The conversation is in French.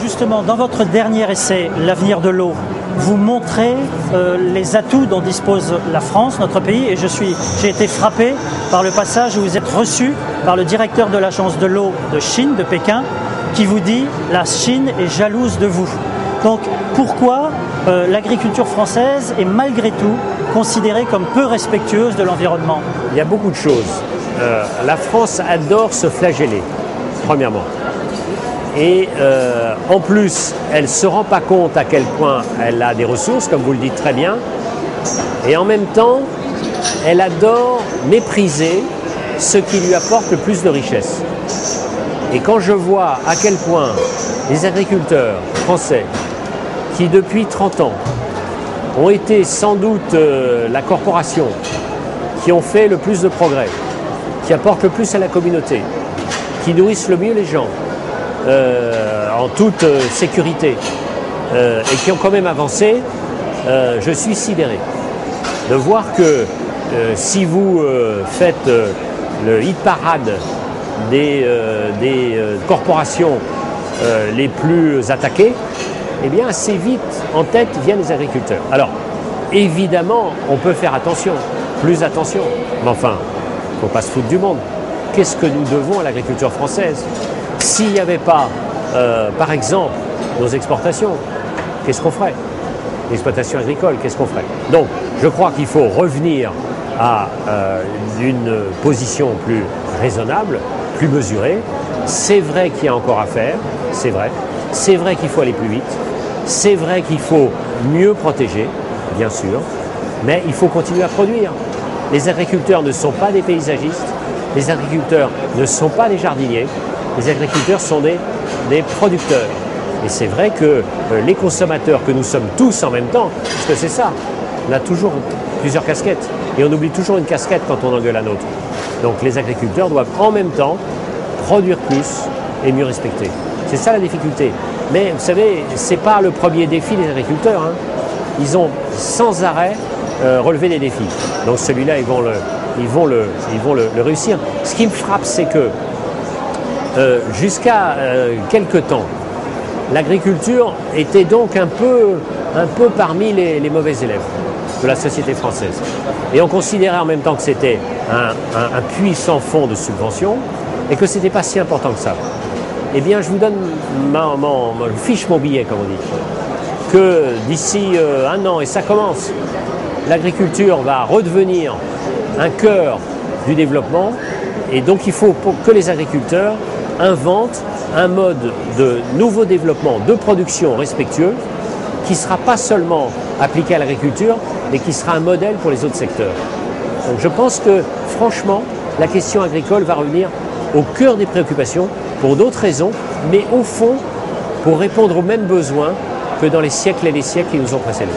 justement, dans votre dernier essai, L'avenir de l'eau, vous montrez les atouts dont dispose la France, notre pays, et j'ai été frappé par le passage où vous êtes reçu par le directeur de l'agence de l'eau de Chine, de Pékin, qui vous dit « la Chine est jalouse de vous ». Donc pourquoi l'agriculture française est malgré tout considérée comme peu respectueuse de l'environnement? Il y a beaucoup de choses. La France adore se flageller, premièrement. Et en plus, elle ne se rend pas compte à quel point elle a des ressources, comme vous le dites très bien. Et en même temps, elle adore mépriser ce qui lui apporte le plus de richesse. Et quand je vois à quel point les agriculteurs français, qui depuis 30 ans ont été sans doute la corporation qui ont fait le plus de progrès, qui apportent le plus à la communauté, qui nourrissent le mieux les gens, en toute sécurité, et qui ont quand même avancé, je suis sidéré de voir que si vous faites le hit parade des corporations les plus attaquées, eh bien assez vite en tête viennent les agriculteurs. Alors évidemment on peut faire attention, plus attention, mais enfin il ne faut pas se foutre du monde. Qu'est-ce que nous devons à l'agriculture française? S'il n'y avait pas, par exemple, nos exportations, qu'est-ce qu'on ferait? L'exploitation agricole, qu'est-ce qu'on ferait? Donc, je crois qu'il faut revenir à une position plus raisonnable, plus mesurée. C'est vrai qu'il y a encore à faire, c'est vrai. C'est vrai qu'il faut aller plus vite. C'est vrai qu'il faut mieux protéger, bien sûr. Mais il faut continuer à produire. Les agriculteurs ne sont pas des paysagistes. Les agriculteurs ne sont pas des jardiniers. Les agriculteurs sont des producteurs. Et c'est vrai que les consommateurs que nous sommes tous en même temps, parce que c'est ça, on a toujours plusieurs casquettes. Et on oublie toujours une casquette quand on engueule la nôtre. Donc les agriculteurs doivent en même temps produire plus et mieux respecter. C'est ça la difficulté. Mais vous savez, ce n'est pas le premier défi des agriculteurs, hein. Ils ont sans arrêt relevé des défis. Donc celui-là, ils vont le réussir. Ce qui me frappe, c'est que jusqu'à quelque temps, l'agriculture était donc un peu parmi les mauvais élèves de la société française. Et on considérait en même temps que c'était un puits sans fond de subventions et que ce n'était pas si important que ça. Eh bien, je vous donne je fiche mon billet, comme on dit, que d'ici un an, et ça commence, l'agriculture va redevenir un cœur du développement, et donc il faut que les agriculteurs inventent un mode de nouveau développement, de production respectueux, qui ne sera pas seulement appliqué à l'agriculture, mais qui sera un modèle pour les autres secteurs. Donc je pense que, franchement, la question agricole va revenir au cœur des préoccupations, pour d'autres raisons, mais au fond, pour répondre aux mêmes besoins que dans les siècles et les siècles qui nous ont précédés.